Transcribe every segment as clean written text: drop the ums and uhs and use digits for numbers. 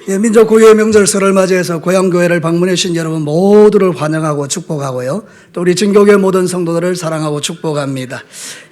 민족 고유의 명절 설을 맞이해서 고향교회를 방문해 주신 여러분 모두를 환영하고 축복하고요. 또 우리 진교회 모든 성도들을 사랑하고 축복합니다.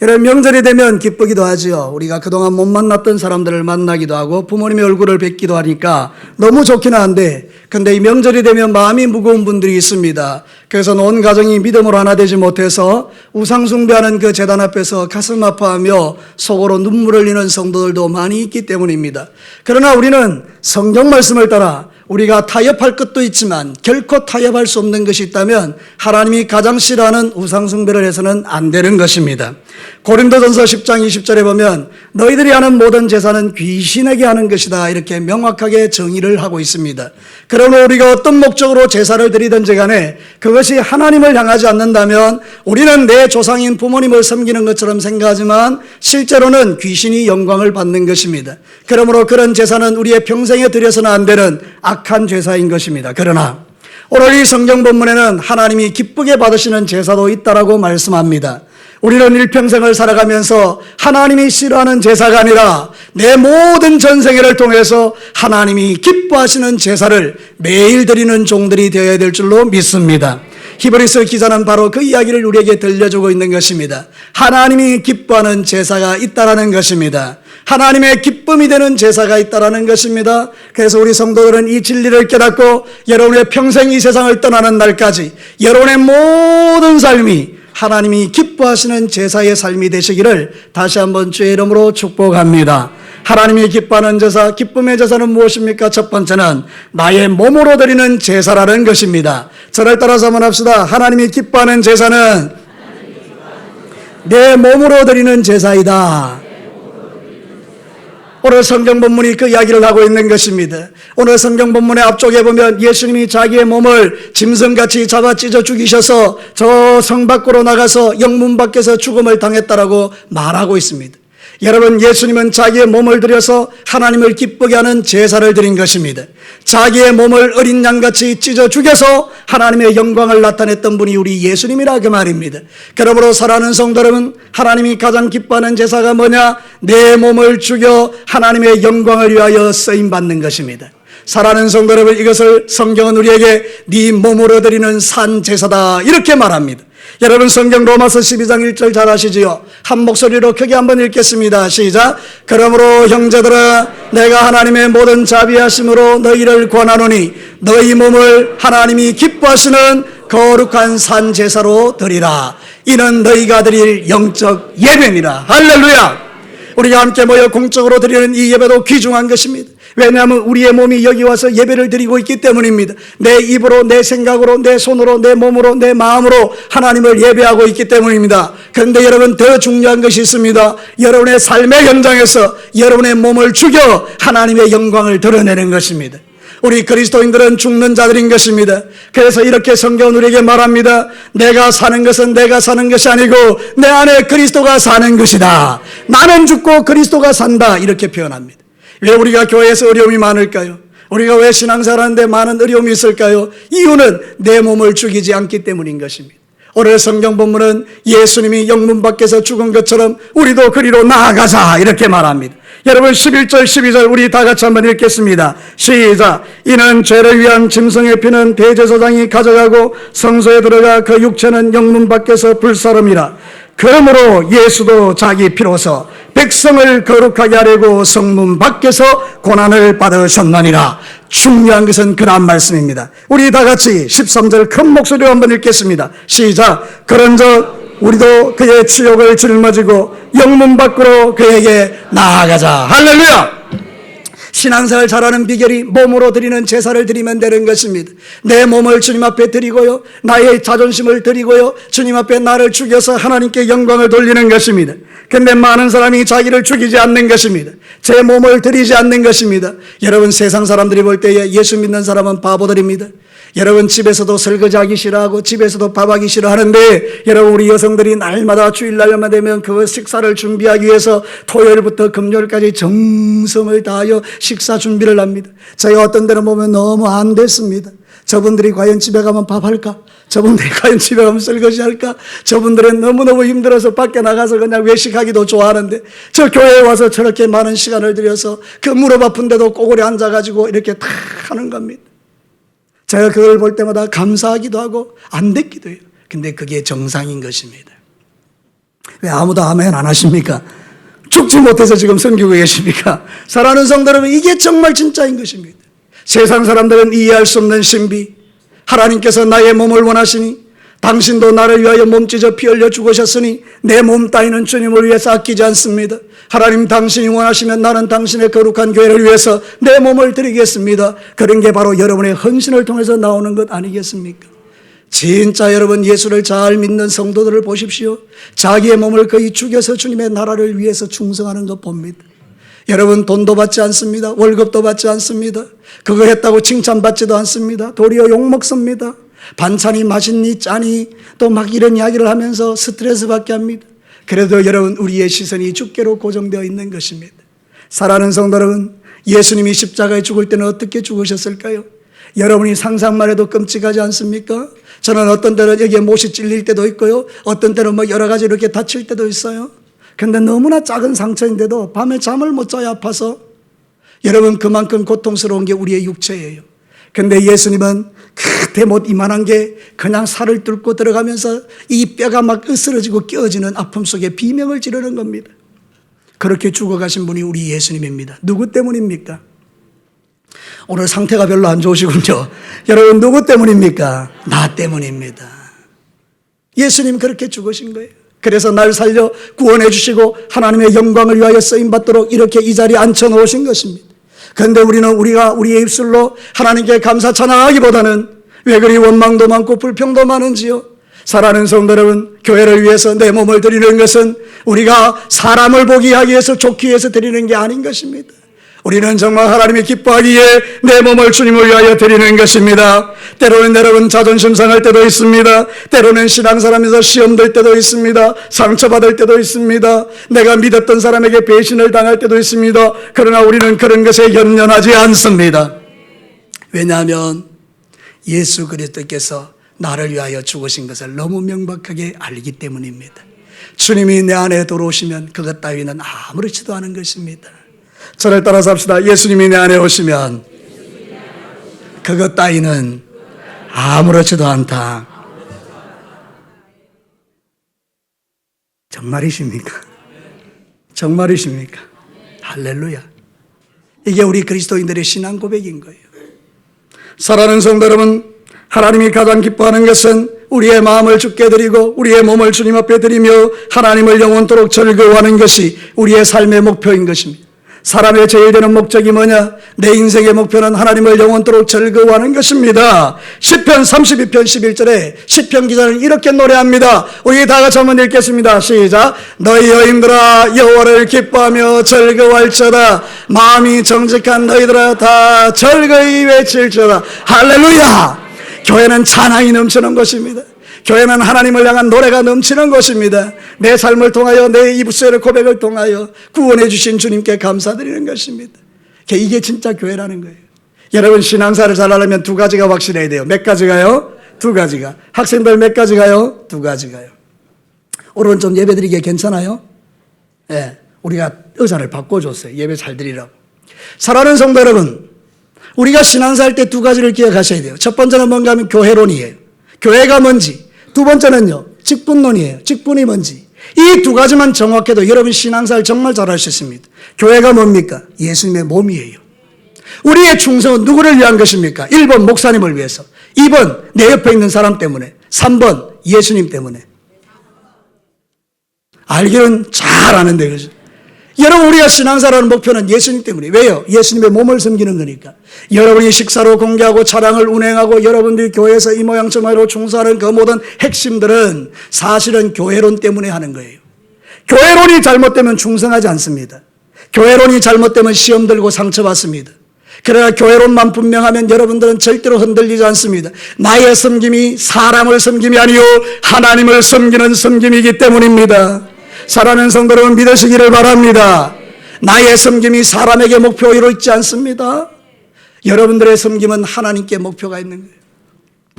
여러분 명절이 되면 기쁘기도 하지요. 우리가 그동안 못 만났던 사람들을 만나기도 하고 부모님의 얼굴을 뵙기도 하니까 너무 좋기는 한데, 근데 이 명절이 되면 마음이 무거운 분들이 있습니다. 그래서 온 가정이 믿음으로 하나 되지 못해서 우상 숭배하는 그 제단 앞에서 가슴 아파하며 속으로 눈물을 흘리는 성도들도 많이 있기 때문입니다. 그러나 우리는 성경 말씀을 따라 우리가 타협할 것도 있지만 결코 타협할 수 없는 것이 있다면 하나님이 가장 싫어하는 우상 숭배를 해서는 안 되는 것입니다. 고린도전서 10장 20절에 보면 너희들이 하는 모든 제사는 귀신에게 하는 것이다, 이렇게 명확하게 정의를 하고 있습니다. 그러므로 우리가 어떤 목적으로 제사를 드리든지 간에 그것이 하나님을 향하지 않는다면 우리는 내 조상인 부모님을 섬기는 것처럼 생각하지만 실제로는 귀신이 영광을 받는 것입니다. 그러므로 그런 제사는 우리의 평생에 드려서는 안 되는 악한 제사인 것입니다. 그러나 오늘 이 성경 본문에는 하나님이 기쁘게 받으시는 제사도 있다라고 말씀합니다. 우리는 일평생을 살아가면서 하나님이 싫어하는 제사가 아니라 내 모든 전생애를 통해서 하나님이 기뻐하시는 제사를 매일 드리는 종들이 되어야 될 줄로 믿습니다. 히브리서 기자는 바로 그 이야기를 우리에게 들려주고 있는 것입니다. 하나님이 기뻐하는 제사가 있다라는 것입니다. 하나님의 기쁨이 되는 제사가 있다라는 것입니다. 그래서 우리 성도들은 이 진리를 깨닫고 여러분의 평생 이 세상을 떠나는 날까지 여러분의 모든 삶이 하나님이 기뻐하시는 제사의 삶이 되시기를 다시 한번 주의 이름으로 축복합니다. 하나님이 기뻐하는 제사, 기쁨의 제사는 무엇입니까? 첫 번째는 나의 몸으로 드리는 제사라는 것입니다. 저를 따라서 한번 합시다. 하나님이 기뻐하는 제사는 내 몸으로 드리는 제사이다. 오늘 성경 본문이 그 이야기를 하고 있는 것입니다. 오늘 성경 본문의 앞쪽에 보면 예수님이 자기의 몸을 짐승같이 잡아 찢어 죽이셔서 저 성 밖으로 나가서 영문 밖에서 죽음을 당했다라고 말하고 있습니다. 여러분, 예수님은 자기의 몸을 들여서 하나님을 기쁘게 하는 제사를 드린 것입니다. 자기의 몸을 어린 양같이 찢어 죽여서 하나님의 영광을 나타냈던 분이 우리 예수님이라 그 말입니다. 그러므로 사랑하는 성도 여러분, 하나님이 가장 기뻐하는 제사가 뭐냐? 내 몸을 죽여 하나님의 영광을 위하여 쓰임받는 것입니다. 사랑하는 성도 여러분, 이것을 성경은 우리에게 네 몸으로 드리는 산 제사다, 이렇게 말합니다. 여러분, 성경 로마서 12장 1절 잘 아시지요? 한 목소리로 크게 한번 읽겠습니다. 시작. 그러므로 형제들아, 내가 하나님의 모든 자비하심으로 너희를 권하노니 너희 몸을 하나님이 기뻐하시는 거룩한 산 제사로 드리라. 이는 너희가 드릴 영적 예배니라. 할렐루야. 우리가 함께 모여 공적으로 드리는 이 예배도 귀중한 것입니다. 왜냐하면 우리의 몸이 여기 와서 예배를 드리고 있기 때문입니다. 내 입으로, 내 생각으로, 내 손으로, 내 몸으로, 내 마음으로 하나님을 예배하고 있기 때문입니다. 그런데 여러분, 더 중요한 것이 있습니다. 여러분의 삶의 현장에서 여러분의 몸을 죽여 하나님의 영광을 드러내는 것입니다. 우리 그리스도인들은 죽는 자들인 것입니다. 그래서 이렇게 성경은 우리에게 말합니다. 내가 사는 것은 내가 사는 것이 아니고 내 안에 그리스도가 사는 것이다. 나는 죽고 그리스도가 산다, 이렇게 표현합니다. 왜 우리가 교회에서 어려움이 많을까요? 우리가 왜 신앙생활하는데 많은 어려움이 있을까요? 이유는 내 몸을 죽이지 않기 때문인 것입니다. 오늘 성경 본문은 예수님이 영문 밖에서 죽은 것처럼 우리도 그리로 나아가자, 이렇게 말합니다. 여러분, 11절 12절 우리 다 같이 한번 읽겠습니다. 시작. 이는 죄를 위한 짐승의 피는 대제사장이 가져가고 성소에 들어가 그 육체는 영문 밖에서 불사름이라. 그러므로 예수도 자기 피로서 백성을 거룩하게 하려고 성문 밖에서 고난을 받으셨느니라. 중요한 것은 그 다음 말씀입니다. 우리 다 같이 13절 큰 목소리로 한번 읽겠습니다. 시작. 그런즉 우리도 그의 치욕을 짊어지고 영문 밖으로 그에게 나아가자. 할렐루야. 신앙생활 잘하는 비결이 몸으로 드리는 제사를 드리면 되는 것입니다. 내 몸을 주님 앞에 드리고요, 나의 자존심을 드리고요, 주님 앞에 나를 죽여서 하나님께 영광을 돌리는 것입니다. 그런데 많은 사람이 자기를 죽이지 않는 것입니다. 제 몸을 드리지 않는 것입니다. 여러분, 세상 사람들이 볼 때에 예수 믿는 사람은 바보들입니다. 여러분 집에서도 설거지하기 싫어하고 집에서도 밥하기 싫어하는데 여러분 우리 여성들이 날마다 주일날만 되면 그 식사를 준비하기 위해서 토요일부터 금요일까지 정성을 다하여 식사 준비를 합니다. 제가 어떤 데는 보면 너무 안 됐습니다. 저분들이 과연 집에 가면 밥할까? 저분들이 과연 집에 가면 설거지할까? 저분들은 너무너무 힘들어서 밖에 나가서 그냥 외식하기도 좋아하는데 저 교회에 와서 저렇게 많은 시간을 들여서 그 무릎 아픈데도 꼬골에 앉아가지고 이렇게 다 하는 겁니다. 제가 그걸 볼 때마다 감사하기도 하고 안 됐기도 해요. 근데 그게 정상인 것입니다. 왜 아무도 아멘 안 하십니까? 죽지 못해서 지금 섬기고 계십니까? 사랑하는 성도 여러분, 이게 정말 진짜인 것입니다. 세상 사람들은 이해할 수 없는 신비, 하나님께서 나의 몸을 원하시니 당신도 나를 위하여 몸 찢어 피 흘려 죽으셨으니 내 몸 따위는 주님을 위해서 아끼지 않습니다. 하나님 당신이 원하시면 나는 당신의 거룩한 교회를 위해서 내 몸을 드리겠습니다. 그런 게 바로 여러분의 헌신을 통해서 나오는 것 아니겠습니까? 진짜 여러분 예수를 잘 믿는 성도들을 보십시오. 자기의 몸을 거의 죽여서 주님의 나라를 위해서 충성하는 것 봅니다. 여러분 돈도 받지 않습니다. 월급도 받지 않습니다. 그거 했다고 칭찬받지도 않습니다. 도리어 욕먹습니다. 반찬이 맛있니 짜니 또 막 이런 이야기를 하면서 스트레스 받게 합니다. 그래도 여러분 우리의 시선이 주께로 고정되어 있는 것입니다. 사랑하는 성도 여러분, 예수님이 십자가에 죽을 때는 어떻게 죽으셨을까요? 여러분이 상상만 해도 끔찍하지 않습니까? 저는 어떤 때는 여기에 못이 찔릴 때도 있고요, 어떤 때는 뭐 여러 가지 이렇게 다칠 때도 있어요. 근데 너무나 작은 상처인데도 밤에 잠을 못 자요, 아파서. 여러분 그만큼 고통스러운 게 우리의 육체예요. 근데 예수님은 그 대못 이만한 게 그냥 살을 뚫고 들어가면서 이 뼈가 막 으스러지고 끼어지는 아픔 속에 비명을 지르는 겁니다. 그렇게 죽어가신 분이 우리 예수님입니다. 누구 때문입니까? 오늘 상태가 별로 안 좋으시군요. 여러분 누구 때문입니까? 나 때문입니다. 예수님 그렇게 죽으신 거예요. 그래서 날 살려 구원해 주시고 하나님의 영광을 위하여 쓰임받도록 이렇게 이 자리에 앉혀놓으신 것입니다. 그런데 우리가 우리의 입술로 하나님께 감사 찬양하기보다는 왜 그리 원망도 많고 불평도 많은지요? 사랑하는 성도 여러분, 교회를 위해서 내 몸을 드리는 것은 우리가 사람을 보기 하기 위해서 좋기 위해서 드리는 게 아닌 것입니다. 우리는 정말 하나님이 기뻐하기에 내 몸을 주님을 위하여 드리는 것입니다. 때로는 여러분 자존심 상할 때도 있습니다. 때로는 신앙사람에서 시험될 때도 있습니다. 상처받을 때도 있습니다. 내가 믿었던 사람에게 배신을 당할 때도 있습니다. 그러나 우리는 그런 것에 연연하지 않습니다. 왜냐하면 예수 그리스도께서 나를 위하여 죽으신 것을 너무 명백하게 알기 때문입니다. 주님이 내 안에 들어오시면 그것 따위는 아무렇지도 않은 것입니다. 저를 따라서 합시다. 예수님이 내 안에 오시면 그것 따위는 아무렇지도 않다. 정말이십니까? 정말이십니까? 할렐루야. 이게 우리 그리스도인들의 신앙 고백인 거예요. 사랑하는 성도 여러분, 하나님이 가장 기뻐하는 것은 우리의 마음을 주께 드리고 우리의 몸을 주님 앞에 드리며 하나님을 영원토록 즐거워하는 것이 우리의 삶의 목표인 것입니다. 사람의 제일 되는 목적이 뭐냐? 내 인생의 목표는 하나님을 영원토록 즐거워하는 것입니다. 시편 32편 11절에 시편 기자는 이렇게 노래합니다. 우리 다 같이 한번 읽겠습니다. 시작. 너희 여인들아 여호와를 기뻐하며 즐거워할지어다. 마음이 정직한 너희들아 다 즐거이 외칠지어다. 할렐루야. 교회는 찬양이 넘치는 것입니다. 교회는 하나님을 향한 노래가 넘치는 것입니다. 내 삶을 통하여 내 입술의 고백을 통하여 구원해 주신 주님께 감사드리는 것입니다. 이게 진짜 교회라는 거예요. 여러분 신앙사를 잘하려면 두 가지가 확실해야 돼요. 몇 가지가요? 두 가지가. 학생들 몇 가지가요? 두 가지가요. 오늘은 좀 예배드리기 괜찮아요? 네, 우리가 의자를 바꿔줬어요. 예배 잘 드리라고. 사랑하는 성도 여러분, 우리가 신앙사 할 때 두 가지를 기억하셔야 돼요. 첫 번째는 뭔가 하면 교회론이에요. 교회가 뭔지. 두 번째는요, 직분론이에요. 직분이 뭔지. 이 두 가지만 정확해도 여러분 신앙사를 정말 잘할 수 있습니다. 교회가 뭡니까? 예수님의 몸이에요. 우리의 충성은 누구를 위한 것입니까? 1번 목사님을 위해서, 2번 내 옆에 있는 사람 때문에, 3번 예수님 때문에. 알기는 잘 아는데 그죠? 여러분 우리가 신앙사라는 목표는 예수님 때문에. 왜요? 예수님의 몸을 섬기는 거니까. 여러분이 식사로 공개하고 차량을 운행하고 여러분들이 교회에서 이 모양 저 모양으로 충성하는 그 모든 핵심들은 사실은 교회론 때문에 하는 거예요. 교회론이 잘못되면 충성하지 않습니다. 교회론이 잘못되면 시험 들고 상처받습니다. 그러나 교회론만 분명하면 여러분들은 절대로 흔들리지 않습니다. 나의 섬김이 사람을 섬김이 아니요 하나님을 섬기는 섬김이기 때문입니다. 사랑하는 성도 여러분, 믿으시기를 바랍니다. 나의 섬김이 사람에게 목표로 있지 않습니다. 여러분들의 섬김은 하나님께 목표가 있는 거예요.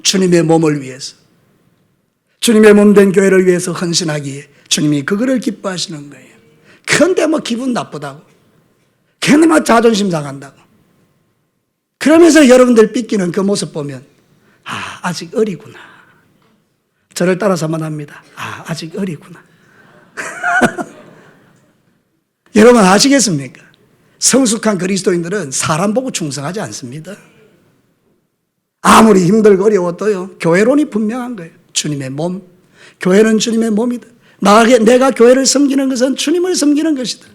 주님의 몸을 위해서, 주님의 몸된 교회를 위해서 헌신하기에 주님이 그거를 기뻐하시는 거예요. 그런데 뭐 기분 나쁘다고, 괜히 막 자존심 상한다고, 그러면서 여러분들 삐끼는 그 모습 보면 아직 어리구나. 저를 따라서만 합니다. 아직 어리구나. 여러분 아시겠습니까? 성숙한 그리스도인들은 사람 보고 충성하지 않습니다. 아무리 힘들고 어려워도요, 교회론이 분명한 거예요. 주님의 몸, 교회는 주님의 몸이다. 내가 교회를 섬기는 것은 주님을 섬기는 것이다.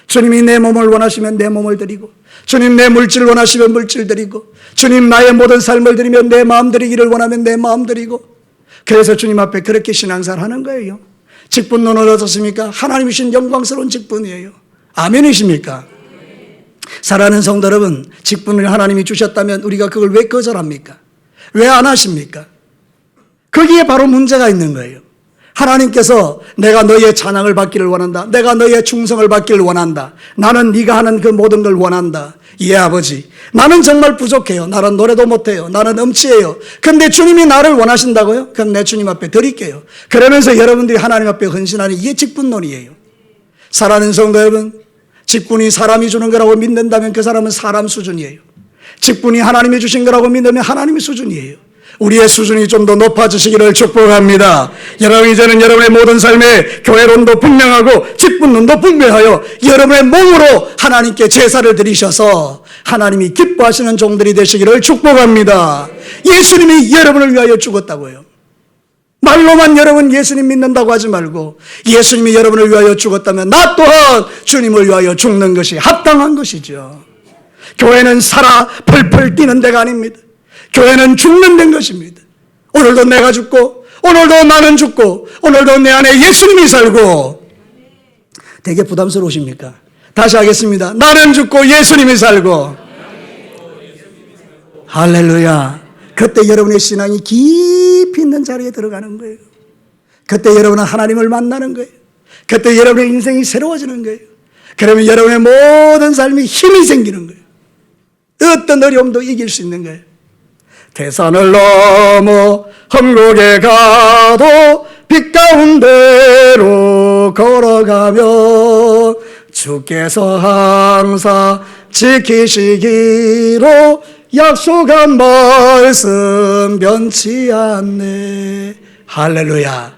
주님이 내 몸을 원하시면 내 몸을 드리고, 주님 내 물질을 원하시면 물질 드리고, 주님 나의 모든 삶을 드리면 내 마음 드리기를 원하면 내 마음 드리고, 그래서 주님 앞에 그렇게 신앙생활 하는 거예요. 직분론을 어떻습니까? 하나님이신 영광스러운 직분이에요. 아멘이십니까? 사랑하는 성도 여러분, 직분을 하나님이 주셨다면 우리가 그걸 왜 거절합니까? 왜 안 하십니까? 거기에 바로 문제가 있는 거예요. 하나님께서 내가 너의 찬양을 받기를 원한다. 내가 너의 충성을 받기를 원한다. 나는 네가 하는 그 모든 걸 원한다. 예, 아버지. 나는 정말 부족해요. 나는 노래도 못해요. 나는 음치해요. 근데 주님이 나를 원하신다고요? 그럼 내 주님 앞에 드릴게요. 그러면서 여러분들이 하나님 앞에 헌신하는 이게 직분론이에요. 사랑하는 성도 여러분, 직분이 사람이 주는 거라고 믿는다면 그 사람은 사람 수준이에요. 직분이 하나님이 주신 거라고 믿으면 하나님의 수준이에요. 우리의 수준이 좀 더 높아지시기를 축복합니다. 여러분, 이제는 여러분의 모든 삶에 교회론도 분명하고 직분론도 분명하여 여러분의 몸으로 하나님께 제사를 드리셔서 하나님이 기뻐하시는 종들이 되시기를 축복합니다. 예수님이 여러분을 위하여 죽었다고요. 말로만 여러분 예수님 믿는다고 하지 말고, 예수님이 여러분을 위하여 죽었다면 나 또한 주님을 위하여 죽는 것이 합당한 것이죠. 교회는 살아 펄펄 뛰는 데가 아닙니다. 교회는 죽는 데인 것입니다. 오늘도 내가 죽고, 오늘도 나는 죽고, 오늘도 내 안에 예수님이 살고. 되게 부담스러우십니까? 다시 하겠습니다. 나는 죽고 예수님이 살고. 할렐루야. 그때 여러분의 신앙이 깊이 있는 자리에 들어가는 거예요. 그때 여러분은 하나님을 만나는 거예요. 그때 여러분의 인생이 새로워지는 거예요. 그러면 여러분의 모든 삶이 힘이 생기는 거예요. 어떤 어려움도 이길 수 있는 거예요. 태산을 넘어 험곡에 가도 빛 가운데로 걸어가며 주께서 항상 지키시기로 약속한 말씀 변치 않네. 할렐루야.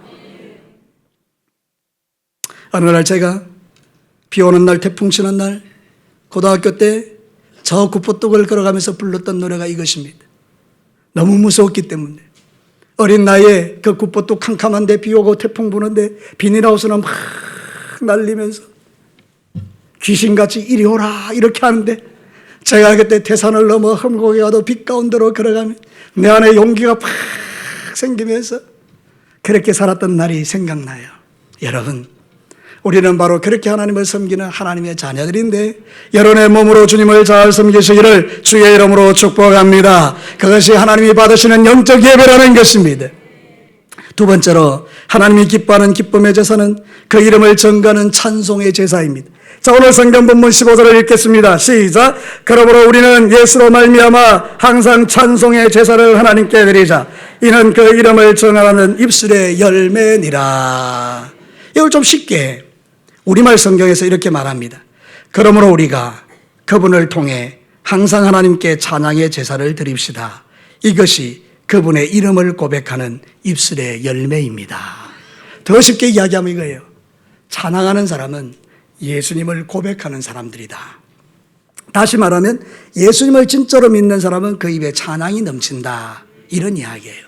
어느 날 제가 비 오는 날, 태풍 치는 날, 고등학교 때 저 구포뚝을 걸어가면서 불렀던 노래가 이것입니다. 너무 무서웠기 때문에. 어린 나이에 그 구포뚝 캄캄한데 비 오고 태풍 부는데 비닐하우스는 막 날리면서 귀신같이 이리 오라 이렇게 하는데, 제가 그때 태산을 넘어 험곡에 가도 빛 가운데로 걸어가면 내 안에 용기가 팍 생기면서 그렇게 살았던 날이 생각나요. 여러분, 우리는 바로 그렇게 하나님을 섬기는 하나님의 자녀들인데, 여러분의 몸으로 주님을 잘 섬기시기를 주의 이름으로 축복합니다. 그것이 하나님이 받으시는 영적 예배라는 것입니다. 두 번째로 하나님이 기뻐하는 기쁨의 제사는 그 이름을 전가하는 찬송의 제사입니다. 자, 오늘 성경 본문 15절을 읽겠습니다. 시작. 그러므로 우리는 예수로 말미암아 항상 찬송의 제사를 하나님께 드리자. 이는 그 이름을 전하는 입술의 열매니라. 이걸 좀 쉽게 우리말 성경에서 이렇게 말합니다. 그러므로 우리가 그분을 통해 항상 하나님께 찬양의 제사를 드립시다. 이것이 그분의 이름을 고백하는 입술의 열매입니다. 더 쉽게 이야기하면 이거예요. 찬양하는 사람은 예수님을 고백하는 사람들이다. 다시 말하면 예수님을 진짜로 믿는 사람은 그 입에 찬양이 넘친다. 이런 이야기예요.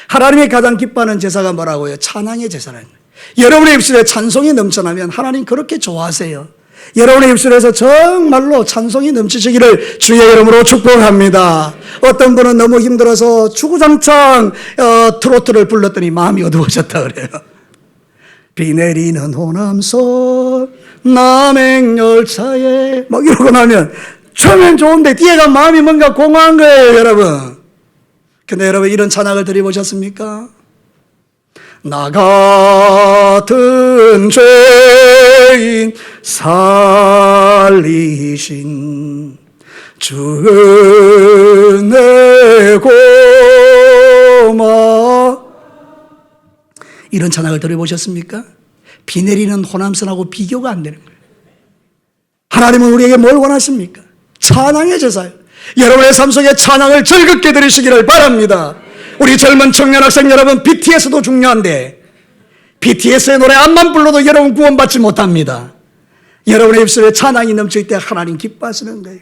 하나님이 가장 기뻐하는 제사가 뭐라고요? 찬양의 제사는. 여러분의 입술에 찬송이 넘쳐나면 하나님 그렇게 좋아하세요. 여러분의 입술에서 정말로 찬송이 넘치시기를 주의 이름으로 축복합니다. 어떤 분은 너무 힘들어서 주구장창 트로트를 불렀더니 마음이 어두워졌다 그래요. 비 내리는 호남선 남행열차에 막 이러고 나면 처음엔 좋은데 뒤에가 마음이 뭔가 공허한 거예요, 여러분. 근데 여러분 이런 찬양을 들어보셨습니까? 나 같은 죄인 살리신 주 은혜 고마. 이런 찬양을 들어보셨습니까? 비 내리는 호남선하고 비교가 안 되는 거예요. 하나님은 우리에게 뭘 원하십니까? 찬양의 제사요. 여러분의 삶 속에 찬양을 즐겁게 드리시기를 바랍니다. 우리 젊은 청년 학생 여러분, BTS도 중요한데 BTS의 노래 암만 불러도 여러분 구원받지 못합니다. 여러분의 입술에 찬양이 넘칠 때 하나님 기뻐하시는 거예요.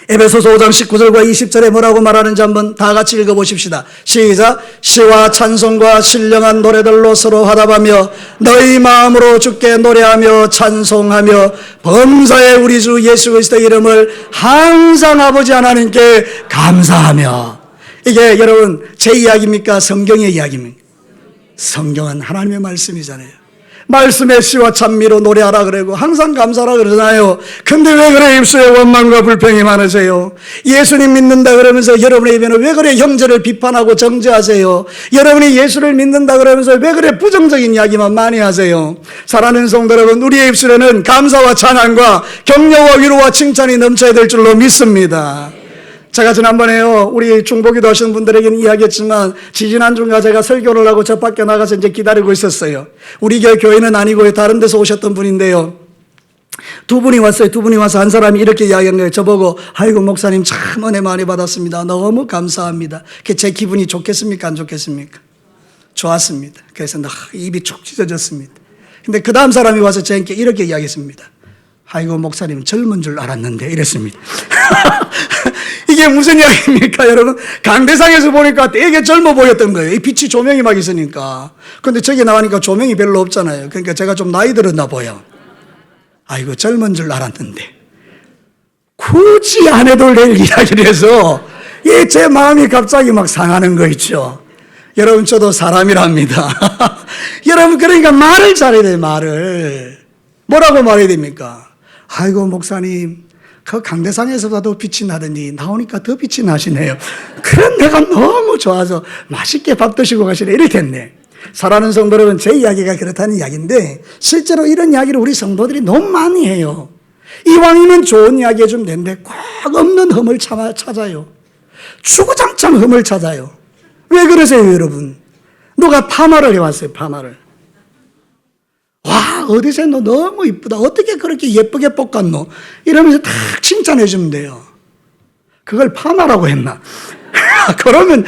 에베소서 5장 19절과 20절에 뭐라고 말하는지 한번 다 같이 읽어보십시다. 시작. 시와 찬송과 신령한 노래들로 서로 화답하며 너희 마음으로 주께 노래하며 찬송하며 범사의 우리 주 예수 그리스도의 이름을 항상 아버지 하나님께 감사하며. 이게 여러분 제 이야기입니까? 성경의 이야기입니까? 성경은 하나님의 말씀이잖아요. 말씀의 시와 찬미로 노래하라 그러고 항상 감사하라 그러잖아요. 근데 왜 그래 입술에 원망과 불평이 많으세요? 예수님 믿는다 그러면서 여러분의 입에는 왜 그래 형제를 비판하고 정죄하세요? 여러분이 예수를 믿는다 그러면서 왜 그래 부정적인 이야기만 많이 하세요? 사랑하는 성도 여러분, 우리의 입술에는 감사와 찬양과 격려와 위로와 칭찬이 넘쳐야 될 줄로 믿습니다. 제가 지난번에요, 우리 중보기도 하시는 분들에게는 이야기했지만, 지지난주인가 제가 설교를 하고 저 밖에 나가서 이제 기다리고 있었어요. 우리 교회는 아니고 다른 데서 오셨던 분인데요. 두 분이 왔어요. 두 분이 와서 한 사람이 이렇게 이야기한 거예요. 저보고, 아이고, 목사님 참 은혜 많이 받았습니다. 너무 감사합니다. 제 기분이 좋겠습니까? 안 좋겠습니까? 좋았습니다. 그래서 입이 촉 찢어졌습니다. 근데 그 다음 사람이 와서 저에게 이렇게 이야기했습니다. 아이고, 목사님 젊은 줄 알았는데 이랬습니다. 이게 무슨 이야기입니까, 여러분? 강대상에서 보니까 되게 젊어 보였던 거예요. 이 빛이 조명이 막 있으니까. 근데 저기 나가니까 조명이 별로 없잖아요. 그러니까 제가 좀 나이 들었나 보여. 아이고, 젊은 줄 알았는데. 굳이 안 해도 될 이야기를 해서 제 마음이 갑자기 막 상하는 거 있죠. 여러분, 저도 사람이랍니다. 여러분, 그러니까 말을 잘해야 돼요, 말을. 뭐라고 말해야 됩니까? 아이고, 목사님. 그 강대상에서도 빛이 나더니 나오니까 더 빛이 나시네요. 그런 내가 너무 좋아서 맛있게 밥 드시고 가시네. 이렇게 했네. 사랑하는 성도 여러분, 제 이야기가 그렇다는 이야기인데 실제로 이런 이야기를 우리 성도들이 너무 많이 해요. 이왕이면 좋은 이야기 해주면 되는데 꼭 없는 흠을 찾아요. 주구장창 흠을 찾아요. 왜 그러세요, 여러분? 누가 파마를 해왔어요, 파마를. 와, 어디서 너 너무 이쁘다. 어떻게 그렇게 예쁘게 볶았노? 이러면서 딱 칭찬해 주면 돼요. 그걸 파마라고 했나? 그러면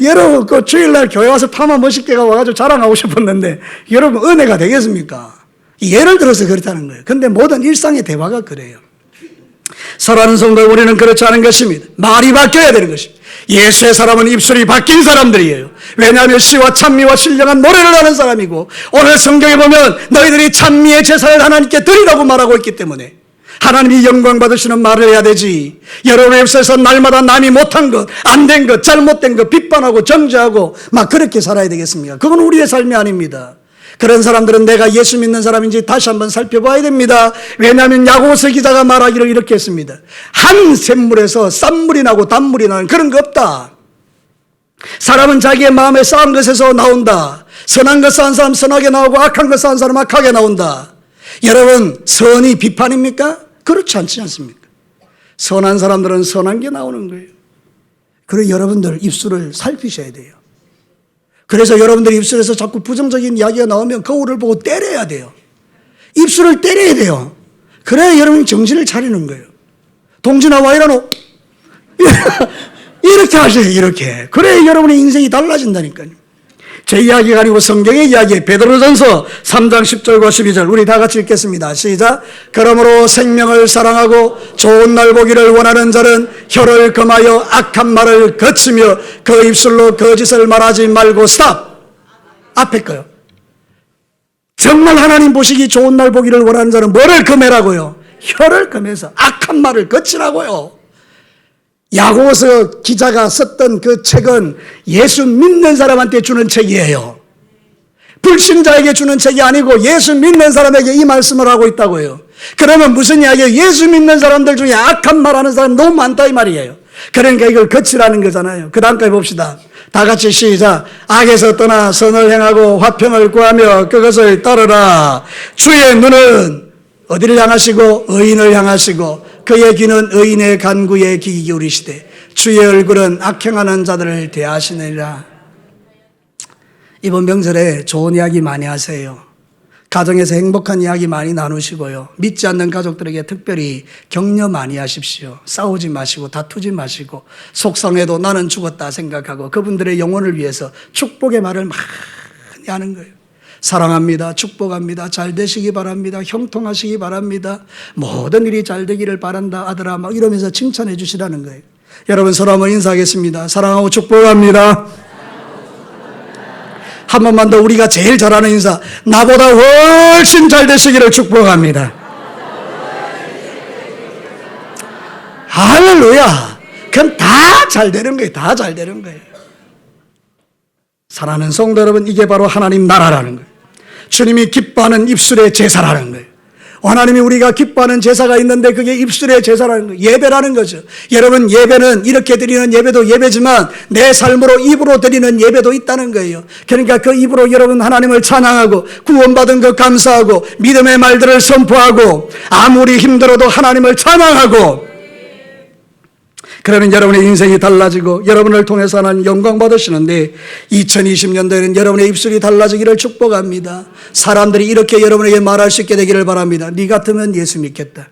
여러분 그 주일날 교회 와서 파마 멋있게 와가지고 자랑하고 싶었는데 여러분 은혜가 되겠습니까? 예를 들어서 그렇다는 거예요. 근데 모든 일상의 대화가 그래요. 사랑하는 성도, 우리는 그렇지 않은 것입니다. 말이 바뀌어야 되는 것입니다. 예수의 사람은 입술이 바뀐 사람들이에요. 왜냐하면 시와 찬미와 신령한 노래를 하는 사람이고, 오늘 성경에 보면 너희들이 찬미의 제사를 하나님께 드리라고 말하고 있기 때문에 하나님이 영광 받으시는 말을 해야 되지. 여러분의 입술에서 날마다 남이 못한 것, 안 된 것, 잘못된 것 비판하고 정죄하고 막 그렇게 살아야 되겠습니까? 그건 우리의 삶이 아닙니다. 그런 사람들은 내가 예수 믿는 사람인지 다시 한번 살펴봐야 됩니다. 왜냐하면 야고보서 기자가 말하기를 이렇게 했습니다. 한 샘물에서 쌈물이 나고 단물이 나는 그런 거 없다. 사람은 자기의 마음에 쌓은 것에서 나온다. 선한 것 쌓은 사람 선하게 나오고 악한 것 쌓은 사람 악하게 나온다. 여러분, 선이 비판입니까? 그렇지 않지 않습니까? 선한 사람들은 선한 게 나오는 거예요. 그리고 여러분들 입술을 살피셔야 돼요. 그래서 여러분들 입술에서 자꾸 부정적인 이야기가 나오면 거울을 보고 때려야 돼요. 입술을 때려야 돼요. 그래야 여러분이 정신을 차리는 거예요. 동진아 와 이러노? 이렇게 하셔요, 이렇게. 그래야 여러분의 인생이 달라진다니까요. 제 이야기가 아니고 성경의 이야기에 베드로전서 3장 10절과 12절 우리 다 같이 읽겠습니다. 시작. 그러므로 생명을 사랑하고 좋은 날 보기를 원하는 자는 혀를 금하여 악한 말을 거치며 그 입술로 거짓을 말하지 말고 스탑. 앞에 거요. 정말 하나님 보시기 좋은 날 보기를 원하는 자는 뭐를 금해라고요? 혀를 금해서 악한 말을 거치라고요. 야고보서 기자가 썼던 그 책은 예수 믿는 사람한테 주는 책이에요. 불신자에게 주는 책이 아니고 예수 믿는 사람에게 이 말씀을 하고 있다고요. 그러면 무슨 이야기예요? 예수 믿는 사람들 중에 악한 말하는 사람 너무 많다 이 말이에요. 그러니까 이걸 거치라는 거잖아요. 그 다음까지 봅시다. 다 같이 시작. 악에서 떠나 선을 행하고 화평을 구하며 그것을 따르라. 주의 눈은 어디를 향하시고 의인을 향하시고 그의 귀는 의인의 간구에 귀 기울이시되 주의 얼굴은 악행하는 자들을 대하시느니라. 이번 명절에 좋은 이야기 많이 하세요. 가정에서 행복한 이야기 많이 나누시고요. 믿지 않는 가족들에게 특별히 격려 많이 하십시오. 싸우지 마시고 다투지 마시고 속상해도 나는 죽었다 생각하고 그분들의 영혼을 위해서 축복의 말을 많이 하는 거예요. 사랑합니다. 축복합니다. 잘 되시기 바랍니다. 형통하시기 바랍니다. 모든 일이 잘 되기를 바란다 아들아 막 이러면서 칭찬해 주시라는 거예요. 여러분 서로 한번 인사하겠습니다. 사랑하고 축복합니다. 한 번만 더 우리가 제일 잘하는 인사. 나보다 훨씬 잘 되시기를 축복합니다. 할렐루야. 그럼 다 잘 되는 거예요. 다 잘 되는 거예요. 사랑하는 성도 여러분, 이게 바로 하나님 나라라는 거예요. 주님이 기뻐하는 입술의 제사라는 거예요. 하나님이 우리가 기뻐하는 제사가 있는데 그게 입술의 제사라는 거예요. 예배라는 거죠. 여러분 예배는 이렇게 드리는 예배도 예배지만 내 삶으로 입으로 드리는 예배도 있다는 거예요. 그러니까 그 입으로 여러분 하나님을 찬양하고 구원받은 것 감사하고 믿음의 말들을 선포하고 아무리 힘들어도 하나님을 찬양하고 그러면 여러분의 인생이 달라지고 여러분을 통해서 하나님 영광 받으시는데 2020년도에는 여러분의 입술이 달라지기를 축복합니다. 사람들이 이렇게 여러분에게 말할 수 있게 되기를 바랍니다. 네 같으면 예수 믿겠다.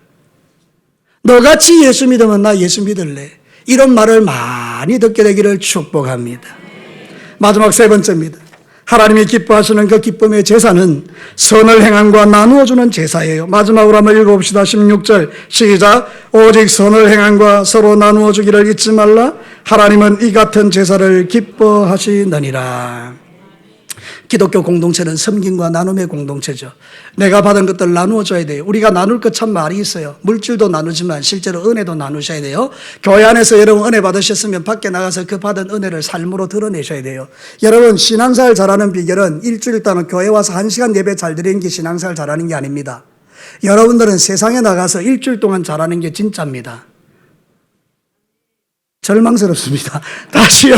너같이 예수 믿으면 나 예수 믿을래. 이런 말을 많이 듣게 되기를 축복합니다. 마지막 세 번째입니다. 하나님이 기뻐하시는 그 기쁨의 제사는 선을 행함과 나누어주는 제사예요. 마지막으로 한번 읽어봅시다. 16절 시작. 오직 선을 행함과 서로 나누어주기를 잊지 말라. 하나님은 이 같은 제사를 기뻐하시느니라. 기독교 공동체는 섬김과 나눔의 공동체죠. 내가 받은 것들 나누어줘야 돼요. 우리가 나눌 것 참 많이 있어요. 물질도 나누지만 실제로 은혜도 나누셔야 돼요. 교회 안에서 여러분 은혜 받으셨으면 밖에 나가서 그 받은 은혜를 삶으로 드러내셔야 돼요. 여러분 신앙생활 잘하는 비결은 일주일 동안 교회 와서 1시간 예배 잘 드리는 게 신앙생활 잘하는 게 아닙니다. 여러분들은 세상에 나가서 일주일 동안 잘하는 게 진짜입니다. 절망스럽습니다. 다시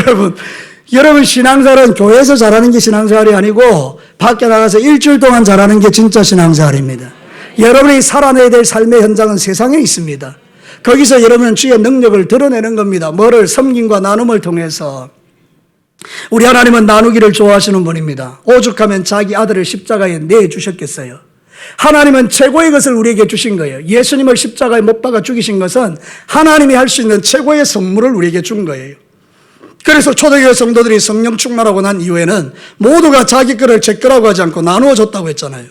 여러분 신앙생활은 교회에서 잘하는 게 신앙생활이 아니고 밖에 나가서 일주일 동안 잘하는 게 진짜 신앙생활입니다. 여러분이 살아내야 될 삶의 현장은 세상에 있습니다. 거기서 여러분은 주의 능력을 드러내는 겁니다. 뭐를? 섬김과 나눔을 통해서. 우리 하나님은 나누기를 좋아하시는 분입니다. 오죽하면 자기 아들을 십자가에 내주셨겠어요. 하나님은 최고의 것을 우리에게 주신 거예요. 예수님을 십자가에 못 박아 죽이신 것은 하나님이 할 수 있는 최고의 선물을 우리에게 준 거예요. 그래서 초대교회 성도들이 성령 충만하고 난 이후에는 모두가 자기 거를 제 거라고 하지 않고 나누어 줬다고 했잖아요.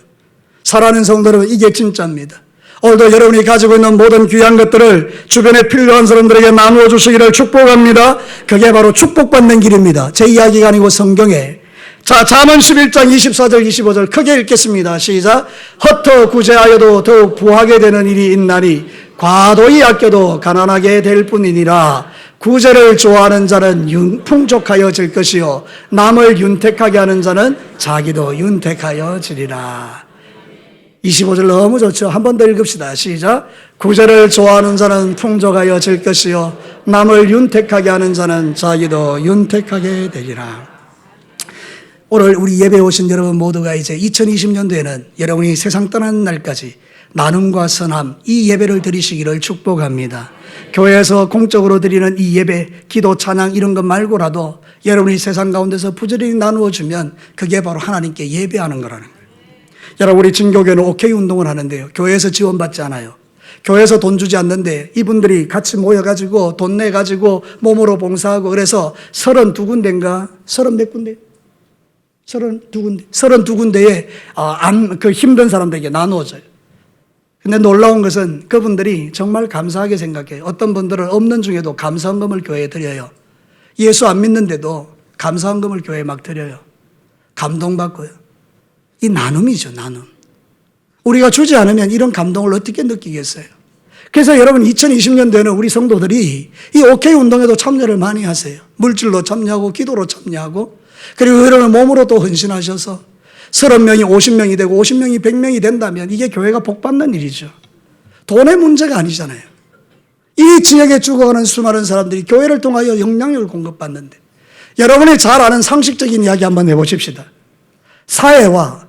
사랑하는 성도들은 이게 진짜입니다. 오늘도 여러분이 가지고 있는 모든 귀한 것들을 주변에 필요한 사람들에게 나누어 주시기를 축복합니다. 그게 바로 축복받는 길입니다. 제 이야기가 아니고 성경에. 자, 잠언 11장 24절 25절 크게 읽겠습니다. 시작. 헛터 구제하여도 더욱 부하게 되는 일이 있나니 과도히 아껴도 가난하게 될 뿐이니라. 구제를 좋아하는 자는 풍족하여 질 것이요 남을 윤택하게 하는 자는 자기도 윤택하여 지리라. 25절 너무 좋죠. 한 번 더 읽읍시다. 시작. 구제를 좋아하는 자는 풍족하여 질 것이요 남을 윤택하게 하는 자는 자기도 윤택하게 되리라. 오늘 우리 예배 오신 여러분 모두가 이제 2020년도에는 여러분이 세상 떠나는 날까지 나눔과 선함 이 예배를 드리시기를 축복합니다. 교회에서 공적으로 드리는 이 예배, 기도, 찬양 이런 것 말고라도 여러분이 세상 가운데서 부지런히 나누어 주면 그게 바로 하나님께 예배하는 거라는 거예요. 여러분 우리 진교교는 OK 운동을 하는데요. 교회에서 지원받지 않아요. 교회에서 돈 주지 않는데 이분들이 같이 모여가지고 돈 내가지고 몸으로 봉사하고 그래서 32군데인가? 30몇 군데? 32군데에 그 힘든 사람들에게 나누어져요. 근데 놀라운 것은 그분들이 정말 감사하게 생각해요. 어떤 분들은 없는 중에도 감사헌금을 교회에 드려요. 예수 안 믿는데도 감사헌금을 교회에 막 드려요. 감동받고요. 이 나눔이죠, 나눔. 우리가 주지 않으면 이런 감동을 어떻게 느끼겠어요? 그래서 여러분 2020년도에는 우리 성도들이 이 OK 운동에도 참여를 많이 하세요. 물질로 참여하고 기도로 참여하고 그리고 여러분 몸으로 또 헌신하셔서 30명이 50명이 되고 50명이 100명이 된다면 이게 교회가 복받는 일이죠. 돈의 문제가 아니잖아요. 이 지역에 죽어가는 수많은 사람들이 교회를 통하여 영향력을 공급받는데, 여러분이 잘 아는 상식적인 이야기 한번 해보십시다. 사해와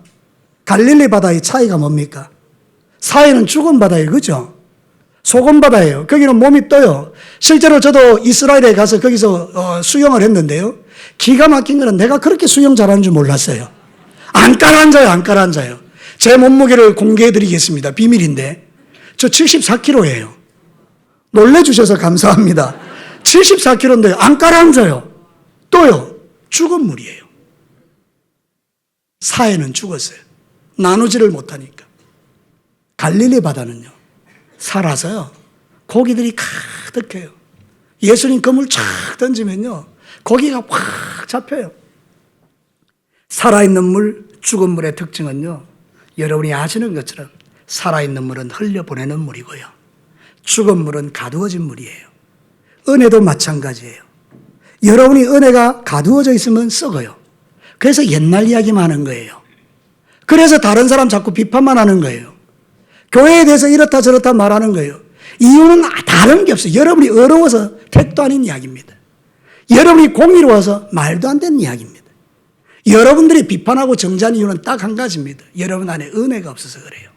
갈릴리 바다의 차이가 뭡니까? 사해는 죽은 바다예요. 그죠? 소금 바다예요. 거기는 몸이 떠요. 실제로 저도 이스라엘에 가서 거기서 수영을 했는데요. 기가 막힌 거는 내가 그렇게 수영 잘하는 줄 몰랐어요. 안 깔아앉아요. 안 깔아앉아요. 제 몸무게를 공개해 드리겠습니다. 비밀인데. 저 74kg예요. 놀래주셔서 감사합니다. 74kg인데 안 깔아앉아요. 또요. 죽은 물이에요. 사해는 죽었어요. 나누지를 못하니까. 갈릴리 바다는요. 살아서요. 고기들이 가득해요. 예수님 그 물 쫙 던지면요. 고기가 확 잡혀요. 살아있는 물, 죽은 물의 특징은요. 여러분이 아시는 것처럼 살아있는 물은 흘려보내는 물이고요. 죽은 물은 가두어진 물이에요. 은혜도 마찬가지예요. 여러분이 은혜가 가두어져 있으면 썩어요. 그래서 옛날 이야기만 하는 거예요. 그래서 다른 사람 자꾸 비판만 하는 거예요. 교회에 대해서 이렇다 저렇다 말하는 거예요. 이유는 다른 게 없어요. 여러분이 어려워서 택도 아닌 이야기입니다. 여러분이 공의로워서 말도 안 되는 이야기입니다. 여러분들이 비판하고 정죄한 이유는 딱 한 가지입니다. 여러분 안에 은혜가 없어서 그래요.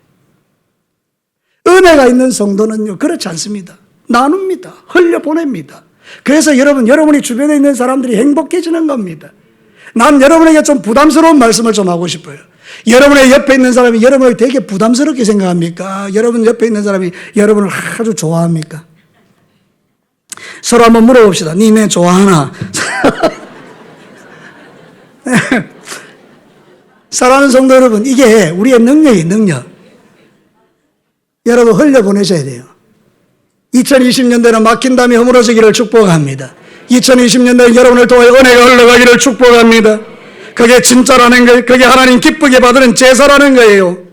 은혜가 있는 성도는요, 그렇지 않습니다. 나눕니다. 흘려보냅니다. 그래서 여러분이 주변에 있는 사람들이 행복해지는 겁니다. 난 여러분에게 좀 부담스러운 말씀을 좀 하고 싶어요. 여러분의 옆에 있는 사람이 여러분을 되게 부담스럽게 생각합니까? 여러분 옆에 있는 사람이 여러분을 아주 좋아합니까? 서로 한번 물어봅시다. 니네 좋아하나? 사랑하는 성도 여러분, 이게 우리의 능력이에요, 능력. 여러분 흘려보내셔야 돼요. 2020년대는 막힌 담이 허물어지기를 축복합니다. 2020년대는 여러분을 통하여 은혜가 흘러가기를 축복합니다. 그게 진짜라는 거예요. 그게 하나님 기쁘게 받는 제사라는 거예요.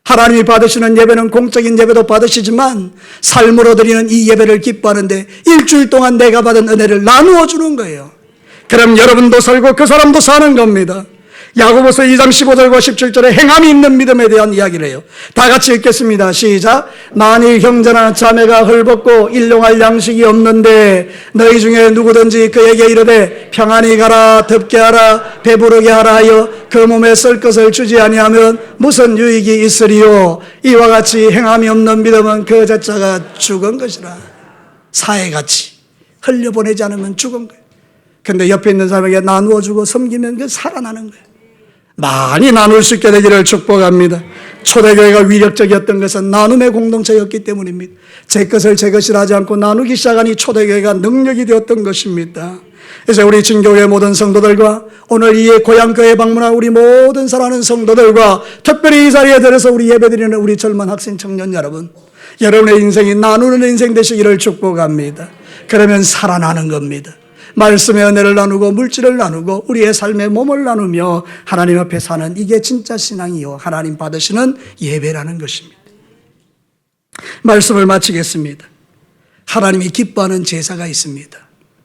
하나님이 받으시는 예배는 공적인 예배도 받으시지만 삶으로 드리는 이 예배를 기뻐하는데 일주일 동안 내가 받은 은혜를 나누어 주는 거예요. 그럼 여러분도 살고 그 사람도 사는 겁니다. 야고보서 2장 15절과 17절에 행함이 있는 믿음에 대한 이야기를 해요. 다 같이 읽겠습니다. 시작. 만일 형제나 자매가 헐벗고 일용할 양식이 없는데 너희 중에 누구든지 그에게 이르되 평안히 가라, 덥게 하라, 배부르게 하라 하여 그 몸에 쓸 것을 주지 아니하면 무슨 유익이 있으리요. 이와 같이 행함이 없는 믿음은 그 자체가 죽은 것이라. 사해같이 흘려보내지 않으면 죽은 거예요. 근데 옆에 있는 사람에게 나누어 주고 섬기면 그 살아나는 거예요. 많이 나눌 수 있게 되기를 축복합니다. 초대교회가 위력적이었던 것은 나눔의 공동체였기 때문입니다. 제 것을 제 것이라 하지 않고 나누기 시작하니 초대교회가 능력이 되었던 것입니다. 그래서 우리 진교회 모든 성도들과 오늘 이 고향교회 방문한 우리 모든 사랑하는 성도들과 특별히 이 자리에 들어서 우리 예배드리는 우리 젊은 학생 청년 여러분, 여러분의 인생이 나누는 인생 되시기를 축복합니다. 그러면 살아나는 겁니다. 말씀의 은혜를 나누고 물질을 나누고 우리의 삶의 몸을 나누며 하나님 앞에 사는 이게 진짜 신앙이요, 하나님 받으시는 예배라는 것입니다. 말씀을 마치겠습니다. 하나님이 기뻐하는 제사가 있습니다.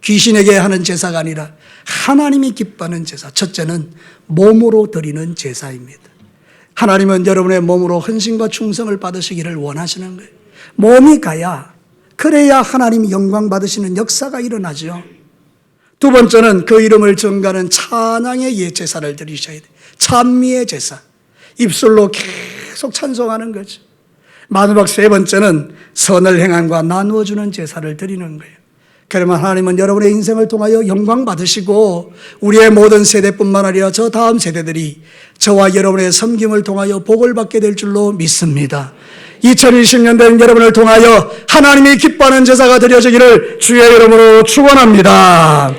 귀신에게 하는 제사가 아니라 하나님이 기뻐하는 제사. 첫째는 몸으로 드리는 제사입니다. 하나님은 여러분의 몸으로 헌신과 충성을 받으시기를 원하시는 거예요. 몸이 가야, 그래야 하나님이 영광 받으시는 역사가 일어나죠. 두 번째는 그 이름을 전가하는 찬양의 예제사를 드리셔야 돼요. 찬미의 제사. 입술로 계속 찬송하는 거죠. 마지막 세 번째는 선을 행함과 나누어주는 제사를 드리는 거예요. 그러면 하나님은 여러분의 인생을 통하여 영광 받으시고 우리의 모든 세대뿐만 아니라 저 다음 세대들이 저와 여러분의 섬김을 통하여 복을 받게 될 줄로 믿습니다. 2020년대는 여러분을 통하여 하나님이 기뻐하는 제사가 드려지기를 주의 이름으로 축원합니다.